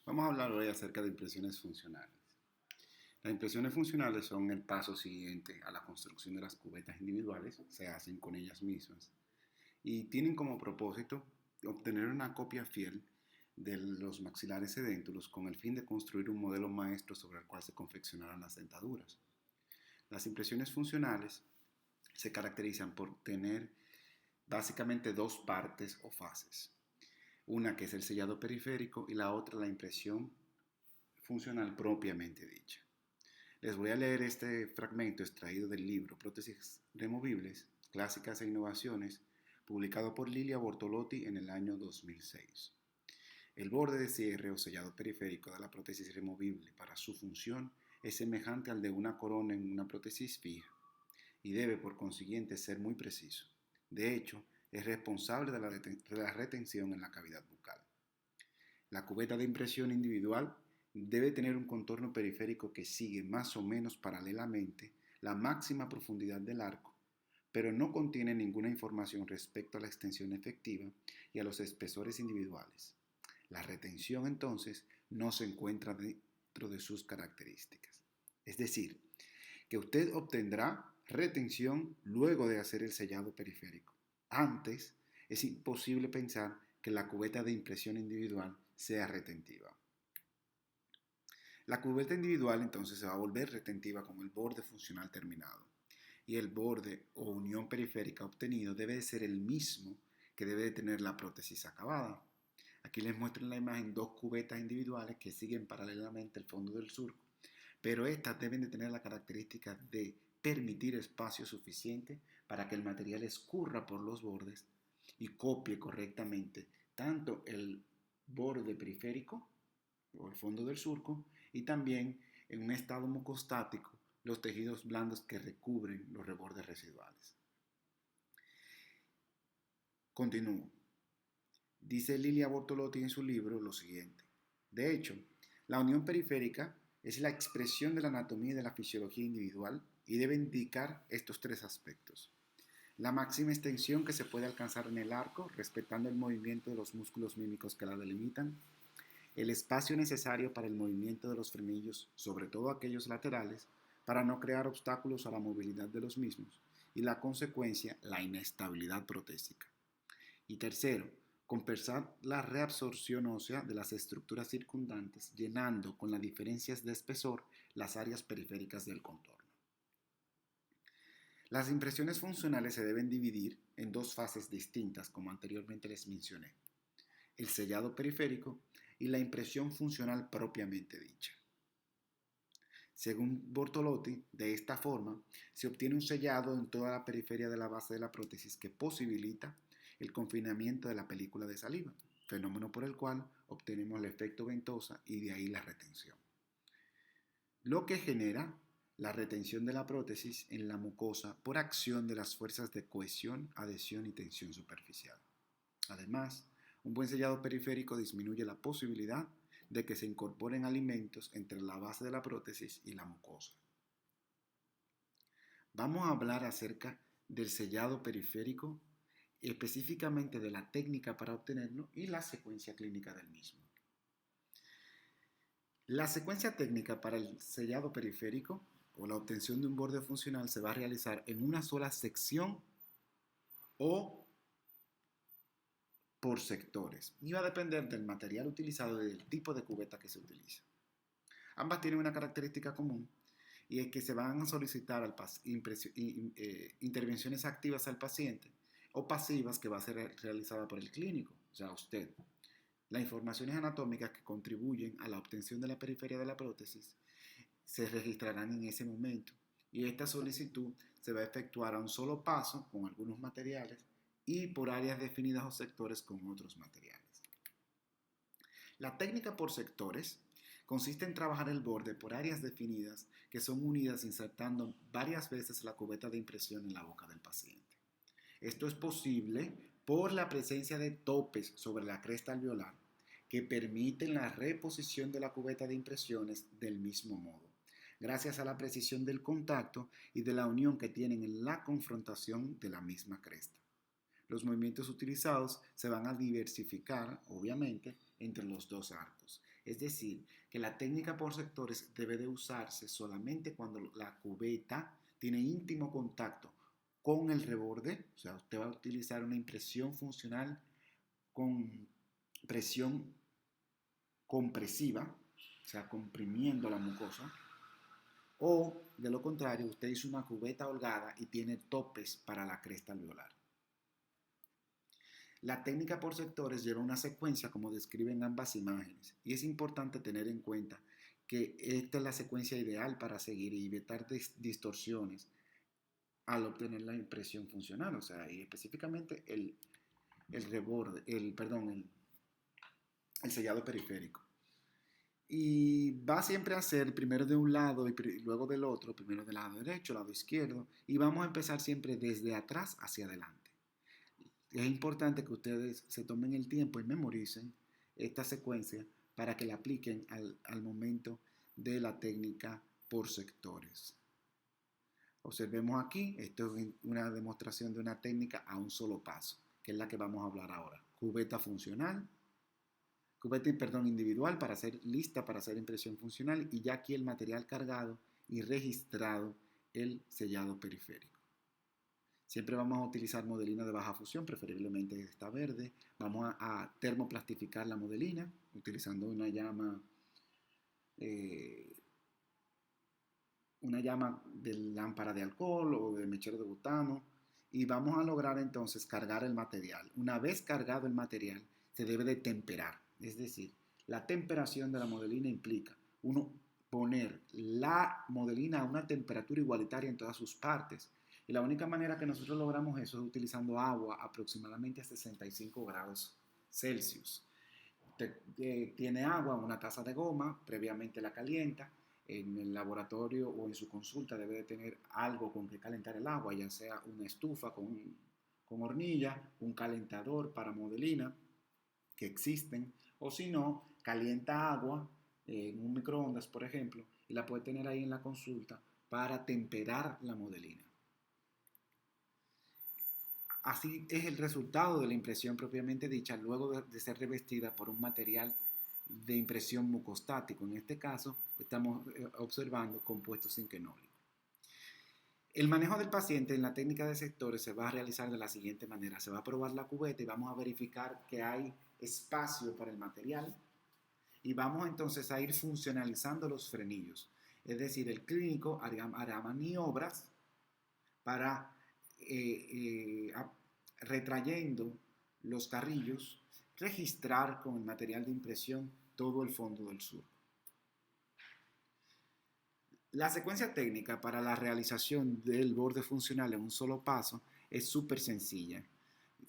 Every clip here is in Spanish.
Vamos a hablar hoy acerca de impresiones funcionales. Las impresiones funcionales son el paso siguiente a la construcción de las cubetas individuales, se hacen con ellas mismas y tienen como propósito obtener una copia fiel de los maxilares edéntulos con el fin de construir un modelo maestro sobre el cual se confeccionarán las dentaduras. Las impresiones funcionales se caracterizan por tener básicamente dos partes o fases. Una que es el sellado periférico y la otra la impresión funcional propiamente dicha. Les voy a leer este fragmento extraído del libro Prótesis Removibles, Clásicas e Innovaciones, publicado por Lilia Bortolotti en el año 2006. El borde de cierre o sellado periférico de la prótesis removible para su función es semejante al de una corona en una prótesis fija y debe por consiguiente ser muy preciso. De hecho, es responsable de la retención en la cavidad bucal. La cubeta de impresión individual debe tener un contorno periférico que sigue más o menos paralelamente la máxima profundidad del arco, pero no contiene ninguna información respecto a la extensión efectiva y a los espesores individuales. La retención entonces no se encuentra dentro de sus características. Es decir, que usted obtendrá retención luego de hacer el sellado periférico. Antes es imposible pensar que la cubeta de impresión individual sea retentiva. La cubeta individual entonces se va a volver retentiva con el borde funcional terminado y el borde o unión periférica obtenido debe de ser el mismo que debe de tener la prótesis acabada. Aquí les muestro en la imagen dos cubetas individuales que siguen paralelamente el fondo del surco, pero estas deben de tener la característica de permitir espacio suficiente para que el material escurra por los bordes y copie correctamente tanto el borde periférico o el fondo del surco y también en un estado mucostático los tejidos blandos que recubren los rebordes residuales. Continúo. Dice Lilia Bortolotti en su libro lo siguiente. De hecho, la unión periférica es la expresión de la anatomía y de la fisiología individual y debe indicar estos tres aspectos. La máxima extensión que se puede alcanzar en el arco, respetando el movimiento de los músculos mímicos que la delimitan, el espacio necesario para el movimiento de los frenillos, sobre todo aquellos laterales, para no crear obstáculos a la movilidad de los mismos, y la consecuencia, la inestabilidad protésica. Y tercero, compensar la reabsorción ósea de las estructuras circundantes, llenando con las diferencias de espesor las áreas periféricas del contorno. Las impresiones funcionales se deben dividir en dos fases distintas, como anteriormente les mencioné: el sellado periférico y la impresión funcional propiamente dicha. Según Bortolotti, de esta forma se obtiene un sellado en toda la periferia de la base de la prótesis que posibilita el confinamiento de la película de saliva, fenómeno por el cual obtenemos el efecto ventosa y de ahí la retención, lo que genera la retención de la prótesis en la mucosa por acción de las fuerzas de cohesión, adhesión y tensión superficial. Además, un buen sellado periférico disminuye la posibilidad de que se incorporen alimentos entre la base de la prótesis y la mucosa. Vamos a hablar acerca del sellado periférico, específicamente de la técnica para obtenerlo y la secuencia clínica del mismo. La secuencia técnica para el sellado periférico o la obtención de un borde funcional se va a realizar en una sola sección o por sectores y va a depender del material utilizado y del tipo de cubeta que se utiliza. Ambas tienen una característica común y es que se van a solicitar intervenciones activas al paciente o pasivas que va a ser realizada por el clínico, o sea, usted. Las informaciones anatómicas que contribuyen a la obtención de la periferia de la prótesis se registrarán en ese momento y esta solicitud se va a efectuar a un solo paso con algunos materiales y por áreas definidas o sectores con otros materiales. La técnica por sectores consiste en trabajar el borde por áreas definidas que son unidas insertando varias veces la cubeta de impresión en la boca del paciente. Esto es posible por la presencia de topes sobre la cresta alveolar que permiten la reposición de la cubeta de impresiones del mismo modo, gracias a la precisión del contacto y de la unión que tienen en la confrontación de la misma cresta. Los movimientos utilizados se van a diversificar, obviamente, entre los dos arcos. Es decir, que la técnica por sectores debe de usarse solamente cuando la cubeta tiene íntimo contacto con el reborde, o sea, usted va a utilizar una impresión funcional con presión compresiva, o sea, comprimiendo la mucosa, o de lo contrario, usted hizo una cubeta holgada y tiene topes para la cresta alveolar. La técnica por sectores lleva una secuencia como describen ambas imágenes y es importante tener en cuenta que esta es la secuencia ideal para seguir y evitar distorsiones al obtener la impresión funcional, o sea, y específicamente el reborde, el sellado periférico. Y va siempre a ser primero de un lado y luego del otro, primero del lado derecho, lado izquierdo, y vamos a empezar siempre desde atrás hacia adelante. Es importante que ustedes se tomen el tiempo y memoricen esta secuencia para que la apliquen al momento de la técnica por sectores. Observemos aquí, esto es una demostración de una técnica a un solo paso, que es la que vamos a hablar ahora. Cubeta funcional, individual para hacer lista para hacer impresión funcional y ya aquí el material cargado y registrado el sellado periférico. Siempre vamos a utilizar modelina de baja fusión, preferiblemente esta verde. Vamos a termoplastificar la modelina utilizando una llama de lámpara de alcohol o de mechero de butano y vamos a lograr entonces cargar el material. Una vez cargado el material, se debe de temperar, es decir, la temperación de la modelina implica uno poner la modelina a una temperatura igualitaria en todas sus partes. Y la única manera que nosotros logramos eso es utilizando agua aproximadamente a 65 grados Celsius. Usted tiene agua, una taza de goma, previamente la calienta. En el laboratorio o en su consulta debe de tener algo con que calentar el agua, ya sea una estufa con hornilla, un calentador para modelina, que existen, o si no, calienta agua en un microondas, por ejemplo, y la puede tener ahí en la consulta para temperar la modelina. Así es el resultado de la impresión propiamente dicha luego de ser revestida por un material de impresión mucostático. En este caso estamos observando compuesto zinquenólico. El manejo del paciente en la técnica de sectores se va a realizar de la siguiente manera. Se va a probar la cubeta y vamos a verificar que hay espacio para el material y vamos entonces a ir funcionalizando los frenillos. Es decir, el clínico hará maniobras para retrayendo los carrillos, registrar con el material de impresión todo el fondo del surco. La secuencia técnica para la realización del borde funcional en un solo paso es súper sencilla.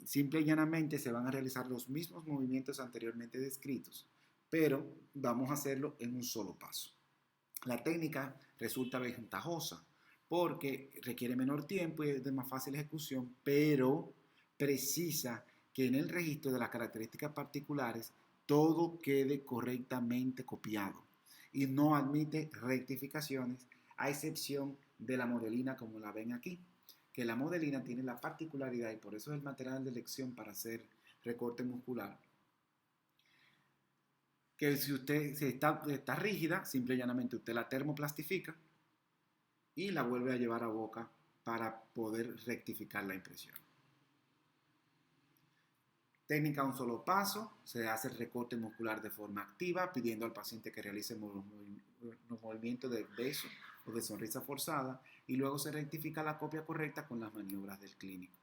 Simple y llanamente se van a realizar los mismos movimientos anteriormente descritos, pero vamos a hacerlo en un solo paso. La técnica resulta ventajosa porque requiere menor tiempo y es de más fácil ejecución, pero precisa que en el registro de las características particulares todo quede correctamente copiado y no admite rectificaciones a excepción de la modelina como la ven aquí, que la modelina tiene la particularidad y por eso es el material de elección para hacer recorte muscular, que si está rígida, simple y llanamente usted la termoplastifica y la vuelve a llevar a boca para poder rectificar la impresión. Técnica un solo paso, se hace el recorte muscular de forma activa, pidiendo al paciente que realice los movimientos de beso o de sonrisa forzada y luego se rectifica la copia correcta con las maniobras del clínico.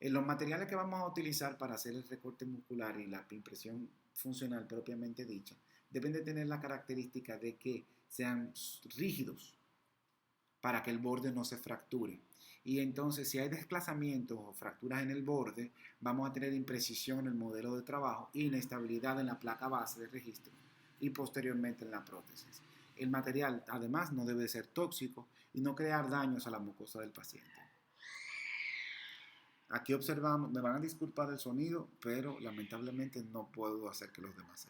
En los materiales que vamos a utilizar para hacer el recorte muscular y la impresión funcional propiamente dicha, deben de tener la característica de que sean rígidos para que el borde no se fracture. Y entonces si hay desplazamientos o fracturas en el borde, vamos a tener imprecisión en el modelo de trabajo, inestabilidad en la placa base de registro y posteriormente en la prótesis. El material además no debe ser tóxico y no crear daños a la mucosa del paciente. Aquí observamos, me van a disculpar el sonido, pero lamentablemente no puedo hacer que los demás se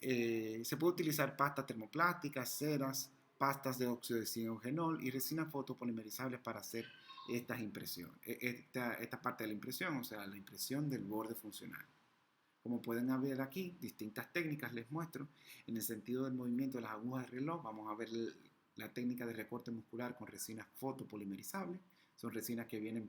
callen. Se puede utilizar pasta termoplástica, ceras, pastas de óxido de zinc y resinas fotopolimerizables para hacer estas impresiones, esta parte de la impresión, o sea, la impresión del borde funcional. Como pueden ver aquí, distintas técnicas les muestro. En el sentido del movimiento de las agujas del reloj, vamos a ver la técnica de recorte muscular con resinas fotopolimerizables. Son resinas que vienen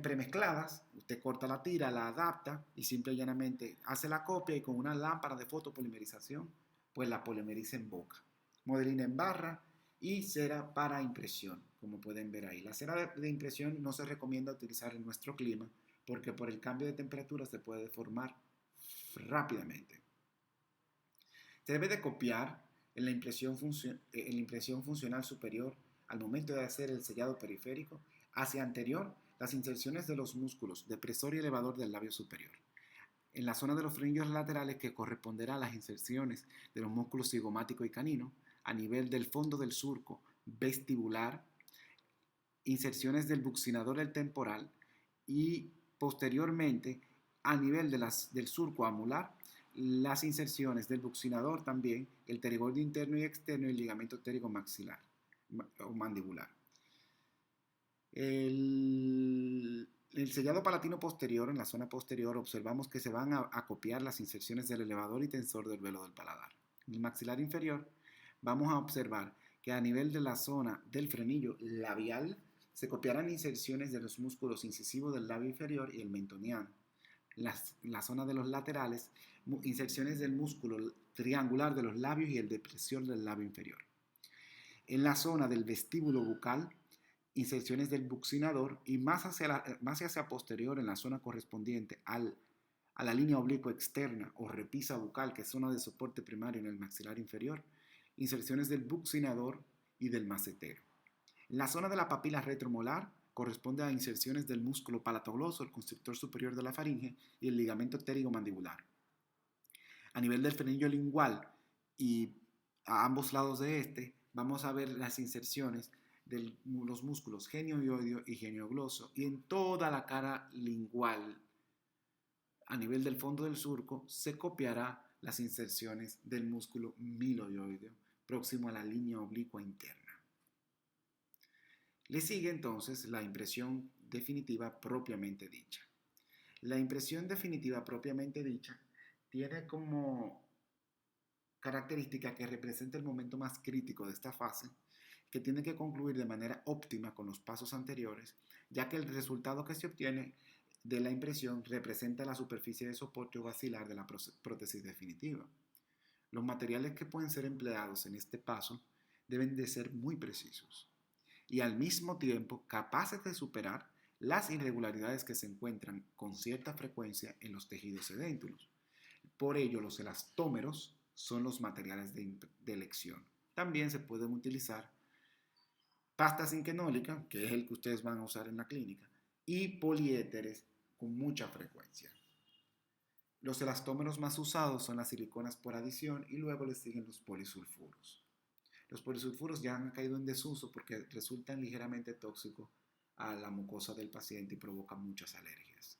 premezcladas. Usted corta la tira, la adapta y simple y llanamente hace la copia y con una lámpara de fotopolimerización, pues la polimeriza en boca. Modelina en barra y cera para impresión, como pueden ver ahí. La cera de impresión no se recomienda utilizar en nuestro clima porque por el cambio de temperatura se puede deformar rápidamente. Se debe de copiar en la impresión funcional superior al momento de hacer el sellado periférico hacia anterior las inserciones de los músculos depresor y elevador del labio superior. En la zona de los frenillos laterales que corresponderá a las inserciones de los músculos cigomático y canino, a nivel del fondo del surco vestibular, inserciones del buccinador del temporal y posteriormente a nivel del surco amular, las inserciones del buccinador también, el pterigoide interno y externo y el ligamento pterigo maxilar o mandibular. El sellado palatino posterior, en la zona posterior, observamos que se van a copiar las inserciones del elevador y tensor del velo del paladar. En el maxilar inferior, vamos a observar que a nivel de la zona del frenillo labial, se copiarán inserciones de los músculos incisivos del labio inferior y el mentoniano. La zona de los laterales, inserciones del músculo triangular de los labios y el depresor del labio inferior. En la zona del vestíbulo bucal, inserciones del buccinador y más hacia posterior en la zona correspondiente a la línea oblicua externa o repisa bucal, que es zona de soporte primario en el maxilar inferior, inserciones del buccinador y del macetero. En la zona de la papila retromolar corresponde a inserciones del músculo palatogloso, el constrictor superior de la faringe y el ligamento pterigomandibular. A nivel del frenillo lingual y a ambos lados de este, vamos a ver las inserciones de los músculos genioioideo y geniogloso y en toda la cara lingual. A nivel del fondo del surco se copiará las inserciones del músculo miloioideo próximo a la línea oblicua interna. Le sigue entonces la impresión definitiva propiamente dicha. La impresión definitiva propiamente dicha tiene como característica que representa el momento más crítico de esta fase, que tiene que concluir de manera óptima con los pasos anteriores, ya que el resultado que se obtiene de la impresión representa la superficie de soporte o basilar de la prótesis definitiva. Los materiales que pueden ser empleados en este paso deben de ser muy precisos y al mismo tiempo capaces de superar las irregularidades que se encuentran con cierta frecuencia en los tejidos edéntulos. Por ello, los elastómeros son los materiales de elección. También se pueden utilizar pasta zinquenólica, que es el que ustedes van a usar en la clínica, y poliéteres con mucha frecuencia. Los elastómeros más usados son las siliconas por adición y luego les siguen los polisulfuros. Los polisulfuros ya han caído en desuso porque resultan ligeramente tóxicos a la mucosa del paciente y provocan muchas alergias.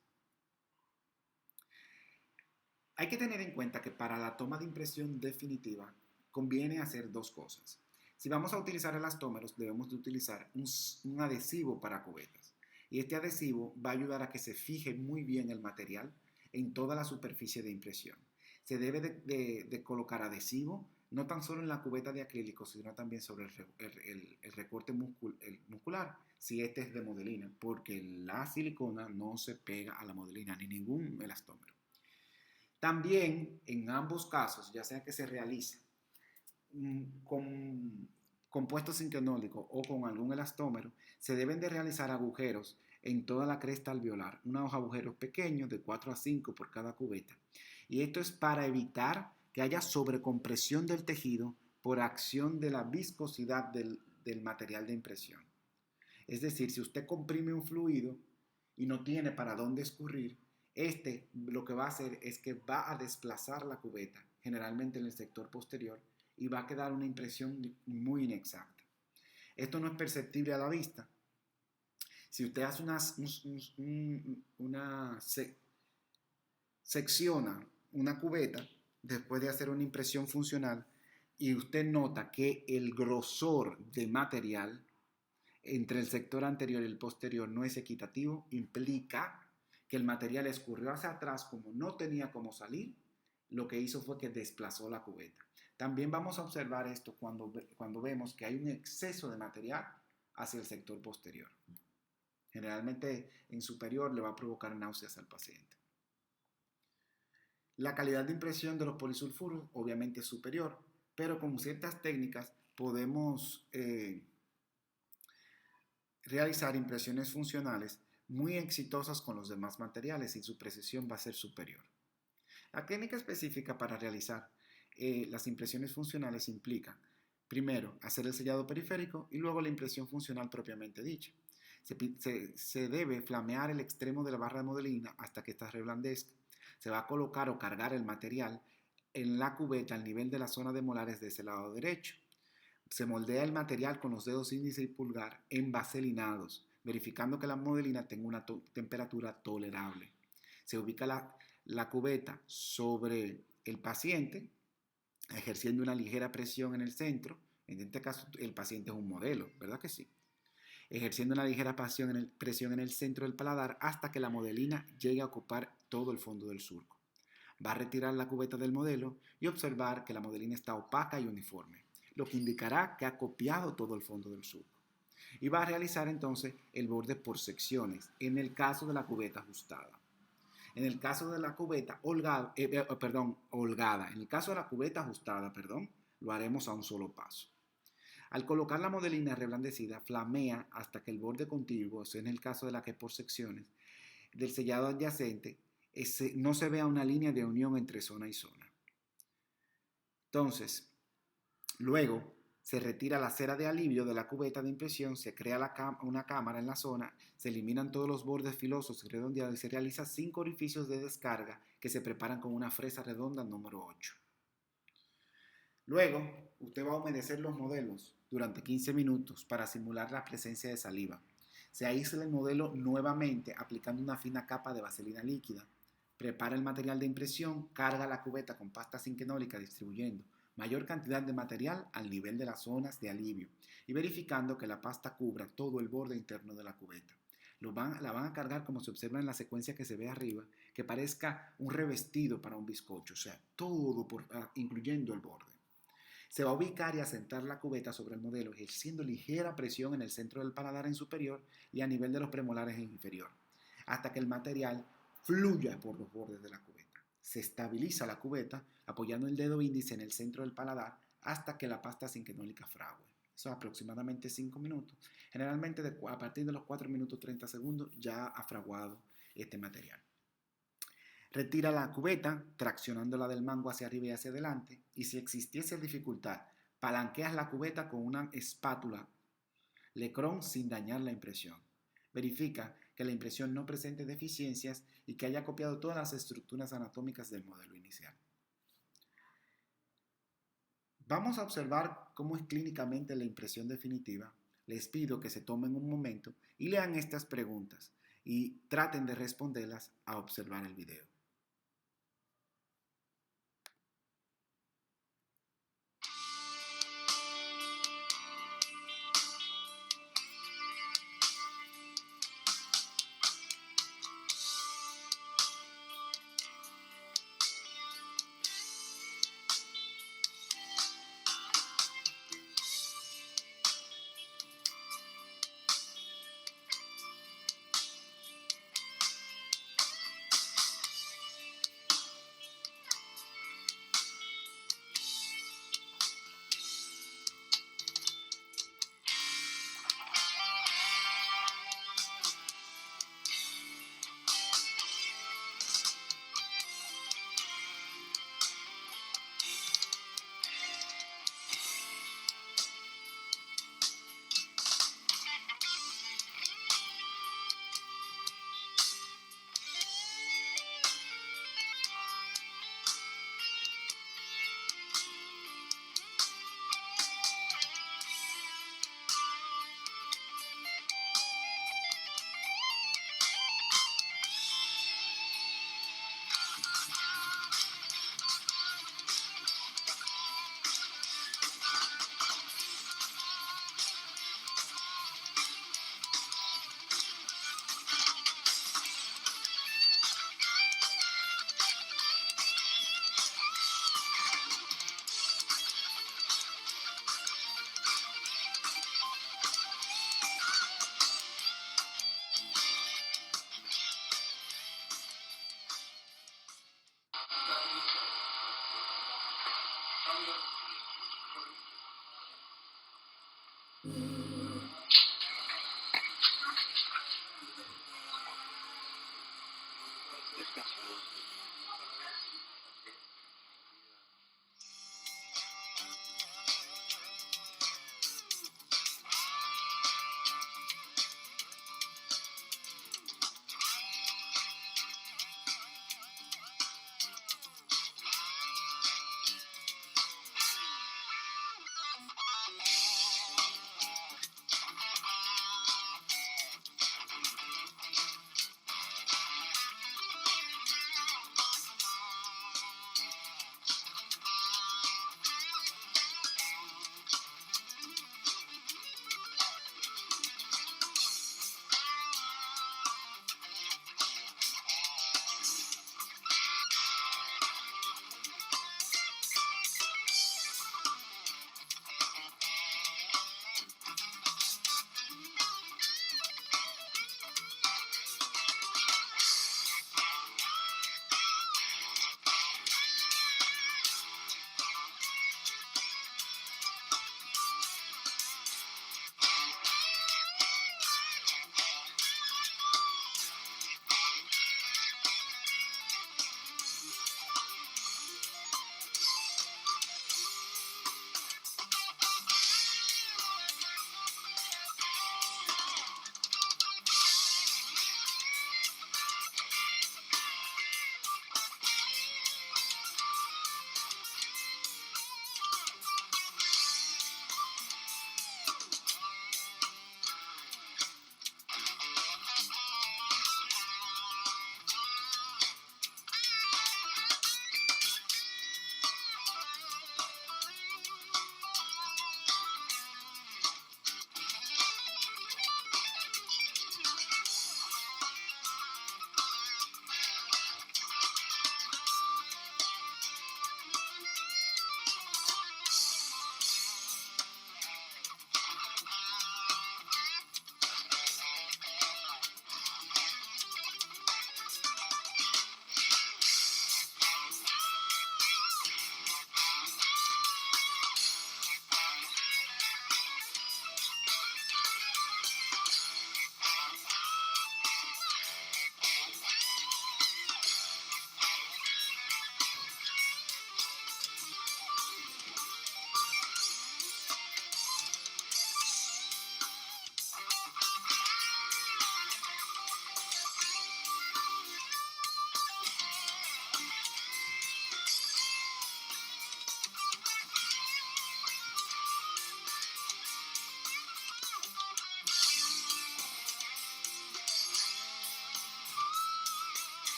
Hay que tener en cuenta que para la toma de impresión definitiva conviene hacer dos cosas. Si vamos a utilizar elastómeros, debemos de utilizar un adhesivo para cubetas. Y este adhesivo va a ayudar a que se fije muy bien el material en toda la superficie de impresión. Se debe de colocar adhesivo no tan solo en la cubeta de acrílico, sino también sobre el recorte muscular, si este es de modelina, porque la silicona no se pega a la modelina ni ningún elastómero. También en ambos casos, ya sea que se realice con compuesto zinquenólico o con algún elastómero, se deben de realizar agujeros en toda la cresta alveolar, unos agujeros pequeños de 4 a 5 por cada cubeta. Y esto es para evitar que haya sobrecompresión del tejido por acción de la viscosidad del material de impresión. Es decir, si usted comprime un fluido y no tiene para dónde escurrir, lo que va a hacer es que va a desplazar la cubeta, generalmente en el sector posterior, y va a quedar una impresión muy inexacta. Esto no es perceptible a la vista. Si usted hace secciona una cubeta después de hacer una impresión funcional y usted nota que el grosor de material entre el sector anterior y el posterior no es equitativo, implica que el material escurrió hacia atrás, como no tenía cómo salir, lo que hizo fue que desplazó la cubeta. También vamos a observar esto cuando vemos que hay un exceso de material hacia el sector posterior. Generalmente en superior le va a provocar náuseas al paciente. La calidad de impresión de los polisulfuros obviamente es superior, pero con ciertas técnicas podemos realizar impresiones funcionales muy exitosas con los demás materiales y su precisión va a ser superior. La técnica específica para realizar las impresiones funcionales implica, primero, hacer el sellado periférico y luego la impresión funcional propiamente dicha. Se debe flamear el extremo de la barra de modelina hasta que ésta reblandezca. Se va a colocar o cargar el material en la cubeta al nivel de la zona de molares de ese lado derecho. Se moldea el material con los dedos índice y pulgar envaselinados, verificando que la modelina tenga una temperatura tolerable. Se ubica la cubeta sobre el paciente, ejerciendo una ligera presión en el centro. En este caso, el paciente es un modelo, ¿verdad que sí? Ejerciendo una ligera presión en el centro del paladar hasta que la modelina llegue a ocupar todo el fondo del surco. Va a retirar la cubeta del modelo y observar que la modelina está opaca y uniforme, lo que indicará que ha copiado todo el fondo del surco. Y va a realizar entonces el borde por secciones, en el caso de la cubeta ajustada. En el caso de la cubeta holgada, en el caso de la cubeta ajustada, lo haremos a un solo paso. Al colocar la modelina reblandecida, flamea hasta que el borde contiguo, en el caso de la que por secciones, del sellado adyacente, no se vea una línea de unión entre zona y zona. Entonces, luego se retira la cera de alivio de la cubeta de impresión, se crea una cámara en la zona, se eliminan todos los bordes filosos y redondeados y se realizan 5 orificios de descarga que se preparan con una fresa redonda número 8. Luego, usted va a humedecer los modelos durante 15 minutos para simular la presencia de saliva. Se aísla el modelo nuevamente aplicando una fina capa de vaselina líquida. Prepara el material de impresión, carga la cubeta con pasta zinquenólica distribuyendo mayor cantidad de material al nivel de las zonas de alivio y verificando que la pasta cubra todo el borde interno de la cubeta. La van a cargar como se observa en la secuencia que se ve arriba, que parezca un revestido para un bizcocho, o sea, todo incluyendo el borde. Se va a ubicar y asentar la cubeta sobre el modelo, ejerciendo ligera presión en el centro del paladar en superior y a nivel de los premolares en inferior, hasta que el material fluya por los bordes de la cubeta. Se estabiliza la cubeta apoyando el dedo índice en el centro del paladar hasta que la pasta zinquenólica frague. Eso es aproximadamente 5 minutos. Generalmente a partir de los 4 minutos 30 segundos ya ha fraguado este material. Retira la cubeta, traccionándola del mango hacia arriba y hacia adelante, y si existiese dificultad, palanqueas la cubeta con una espátula Lecron sin dañar la impresión. Verifica que la impresión no presente deficiencias y que haya copiado todas las estructuras anatómicas del modelo inicial. Vamos a observar cómo es clínicamente la impresión definitiva. Les pido que se tomen un momento y lean estas preguntas y traten de responderlas a observar el video.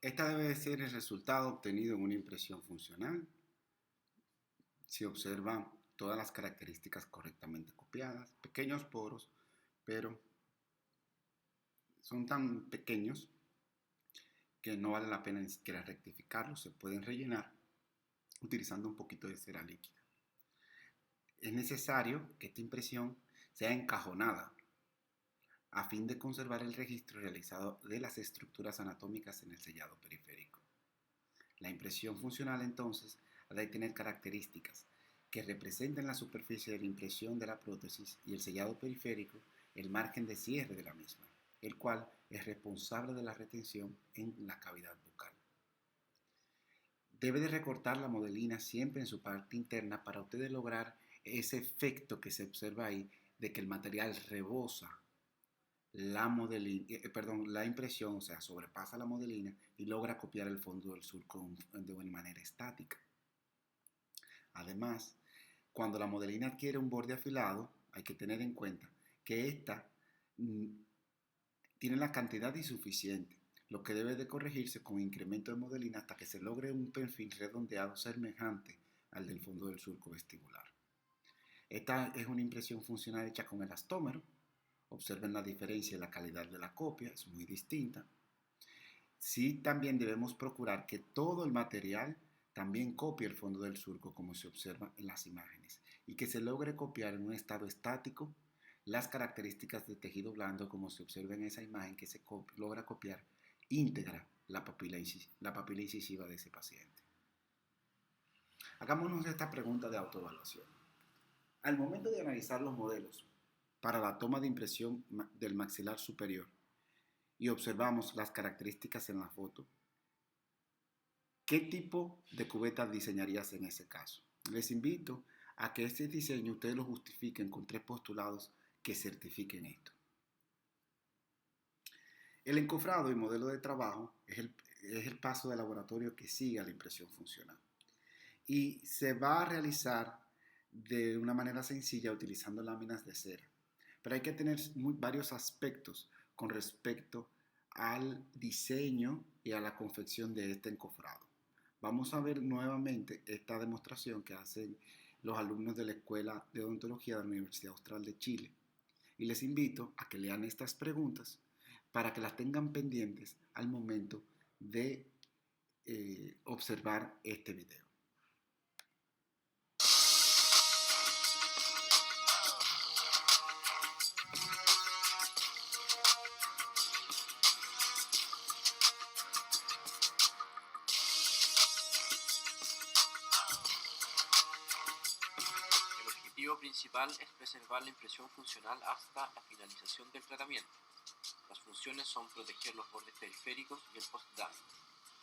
Esta debe de ser el resultado obtenido en una impresión funcional. Se observan todas las características correctamente copiadas, pequeños poros, pero son tan pequeños que no vale la pena ni siquiera rectificarlos, se pueden rellenar utilizando un poquito de cera líquida. Es necesario que esta impresión sea encajonada a fin de conservar el registro realizado de las estructuras anatómicas en el sellado periférico. La impresión funcional entonces ha de tener características que representen la superficie de la impresión de la prótesis y el sellado periférico el margen de cierre de la misma, el cual es responsable de la retención en la cavidad bucal. Debe de recortar la modelina siempre en su parte interna para ustedes lograr ese efecto que se observa ahí de que el material rebosa la impresión, o sea, sobrepasa la modelina y logra copiar el fondo del surco de una manera estática. Además, cuando la modelina adquiere un borde afilado, hay que tener en cuenta que ésta tiene la cantidad insuficiente, lo que debe de corregirse con incremento de modelina hasta que se logre un perfil redondeado semejante al del fondo del surco vestibular. Esta es una impresión funcional hecha con elastómero. Observen la diferencia en la calidad de la copia, es muy distinta. Sí, también debemos procurar que todo el material también copie el fondo del surco como se observa en las imágenes y que se logre copiar en un estado estático las características de tejido blando como se observa en esa imagen que se logra copiar íntegra la papila incisiva de ese paciente. Hagámonos esta pregunta de autoevaluación. Al momento de analizar los modelos para la toma de impresión del maxilar superior y observamos las características en la foto, ¿qué tipo de cubeta diseñarías en ese caso? Les invito a que este diseño ustedes lo justifiquen con 3 postulados que certifiquen esto. El encofrado y modelo de trabajo es el paso de laboratorio que sigue a la impresión funcional y se va a realizar de una manera sencilla utilizando láminas de cera. Pero hay que tener varios aspectos con respecto al diseño y a la confección de este encofrado. Vamos a ver nuevamente esta demostración que hacen los alumnos de la Escuela de Odontología de la Universidad Austral de Chile. Y les invito a que lean estas preguntas para que las tengan pendientes al momento de observar este video. El objetivo principal es preservar la impresión funcional hasta la finalización del tratamiento. Las funciones son proteger los bordes periféricos y el post-damage,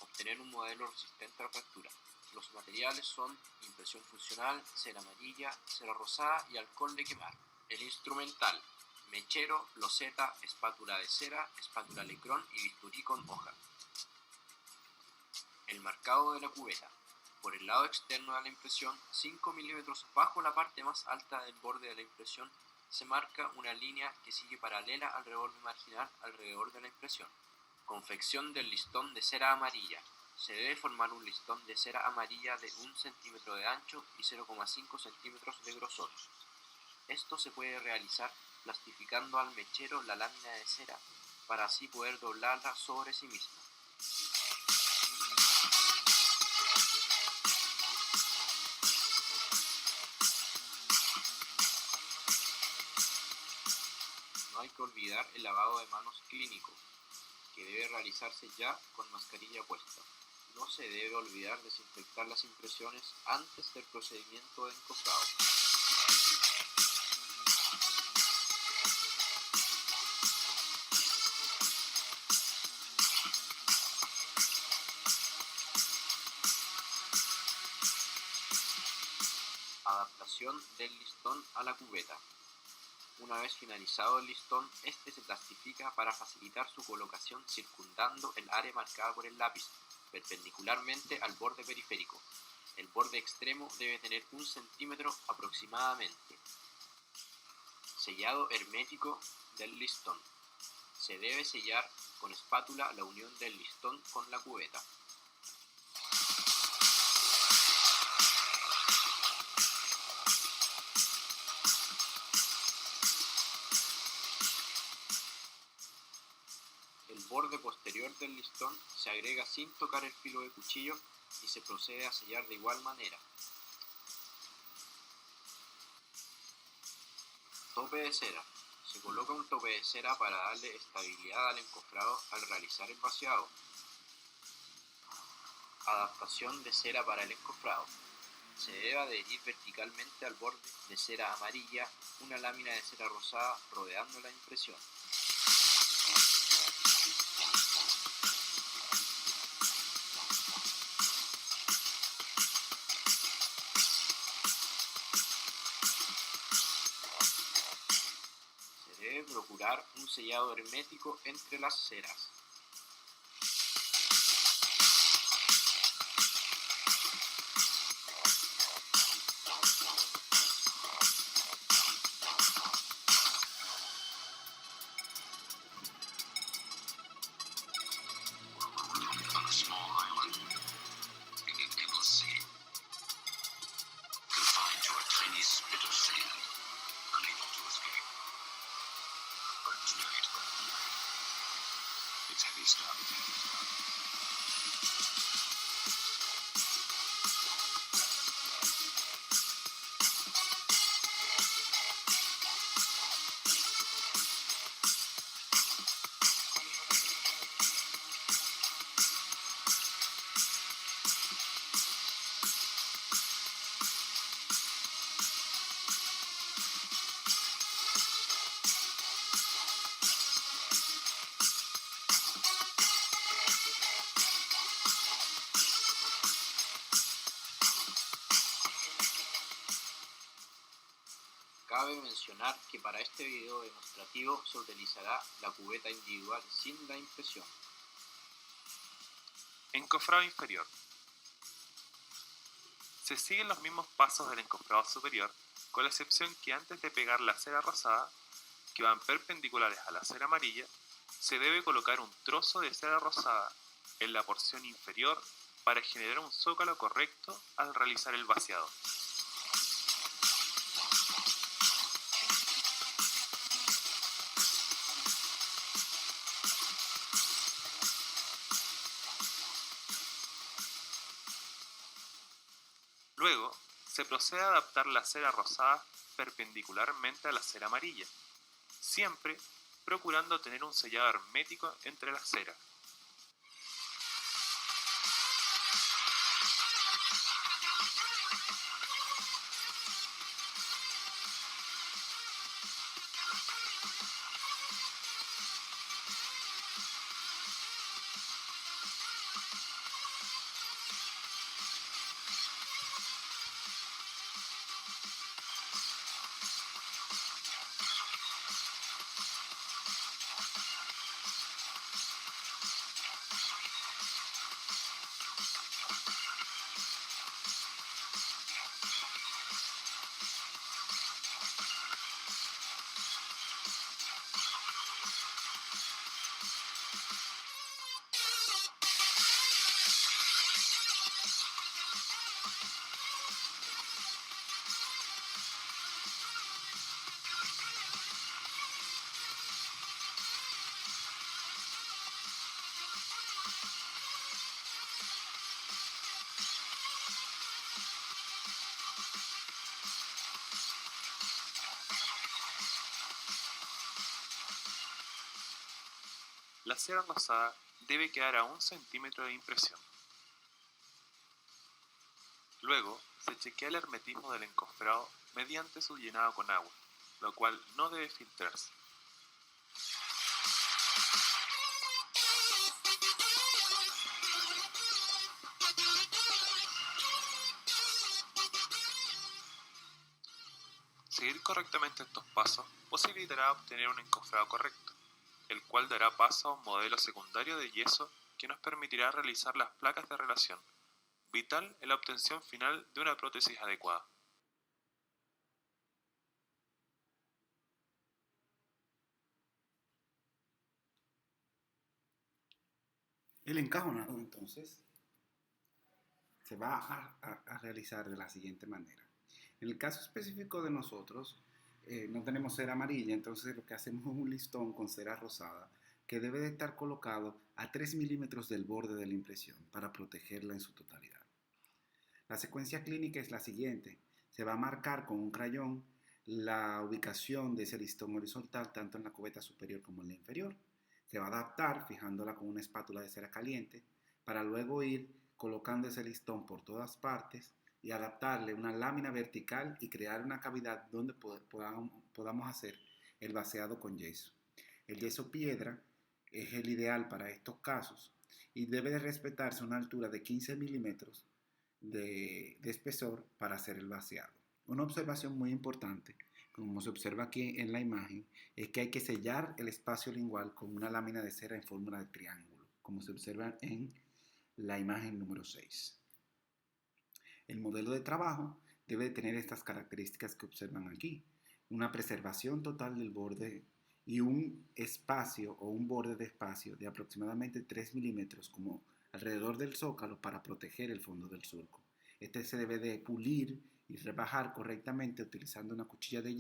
obtener un modelo resistente a la fractura. Los materiales son impresión funcional, cera amarilla, cera rosada y alcohol de quemar. El instrumental: mechero, loseta, espátula de cera, espátula lecrón y bisturí con hoja. El marcado de la cubeta: por el lado externo de la impresión, 5 milímetros bajo la parte más alta del borde de la impresión, se marca una línea que sigue paralela al reborde marginal alrededor de la impresión. Confección del listón de cera amarilla: se debe formar un listón de cera amarilla de 1 centímetro de ancho y 0,5 centímetros de grosor. Esto se puede realizar plastificando al mechero la lámina de cera para así poder doblarla sobre sí misma. No hay que olvidar el lavado de manos clínico, que debe realizarse ya con mascarilla puesta. No se debe olvidar desinfectar las impresiones antes del procedimiento de encofrado. Adaptación del listón a la cubeta. Una vez finalizado el listón, este se plastifica para facilitar su colocación circundando el área marcada por el lápiz, perpendicularmente al borde periférico. El borde extremo debe tener 1 centímetro aproximadamente. Sellado hermético del listón: se debe sellar con espátula la unión del listón con la cubeta. El borde posterior del listón se agrega sin tocar el filo de cuchillo y se procede a sellar de igual manera. Tope de cera. Se coloca un tope de cera para darle estabilidad al encofrado al realizar el vaciado. Adaptación de cera para el encofrado. Se debe adherir verticalmente al borde de cera amarilla una lámina de cera rosada rodeando la impresión. Se debe procurar un sellado hermético entre las ceras. Cabe mencionar que para este video demostrativo se utilizará la cubeta individual sin la impresión. Encofrado inferior. Se siguen los mismos pasos del encofrado superior, con la excepción que antes de pegar la cera rosada, que van perpendiculares a la cera amarilla, se debe colocar un trozo de cera rosada en la porción inferior para generar un zócalo correcto al realizar el vaciado. Luego, se procede a adaptar la cera rosada perpendicularmente a la cera amarilla, siempre procurando tener un sellado hermético entre las ceras. La cera rosada debe quedar a 1 centímetro de impresión. Luego, se chequea el hermetismo del encofrado mediante su llenado con agua, lo cual no debe filtrarse. Seguir correctamente estos pasos posibilitará obtener un encofrado correcto, el cual dará paso a un modelo secundario de yeso que nos permitirá realizar las placas de relación, vital en la obtención final de una prótesis adecuada. El encajonado, entonces, se va a realizar de la siguiente manera. En el caso específico de nosotros, no tenemos cera amarilla, entonces lo que hacemos es un listón con cera rosada que debe de estar colocado a 3 milímetros del borde de la impresión para protegerla en su totalidad. La secuencia clínica es la siguiente. Se va a marcar con un crayón la ubicación de ese listón horizontal tanto en la cubeta superior como en la inferior. Se va a adaptar fijándola con una espátula de cera caliente para luego ir colocando ese listón por todas partes y adaptarle una lámina vertical y crear una cavidad donde podamos hacer el vaciado con yeso. El yeso piedra es el ideal para estos casos y debe de respetarse una altura de 15 milímetros de espesor para hacer el vaciado. Una observación muy importante, como se observa aquí en la imagen, es que hay que sellar el espacio lingual con una lámina de cera en forma de triángulo, como se observa en la imagen número 6. El modelo de trabajo debe tener estas características que observan aquí. Una preservación total del borde y un espacio o un borde de espacio de aproximadamente 3 milímetros como alrededor del zócalo para proteger el fondo del surco. Este se debe de pulir y rebajar correctamente utilizando una cuchilla de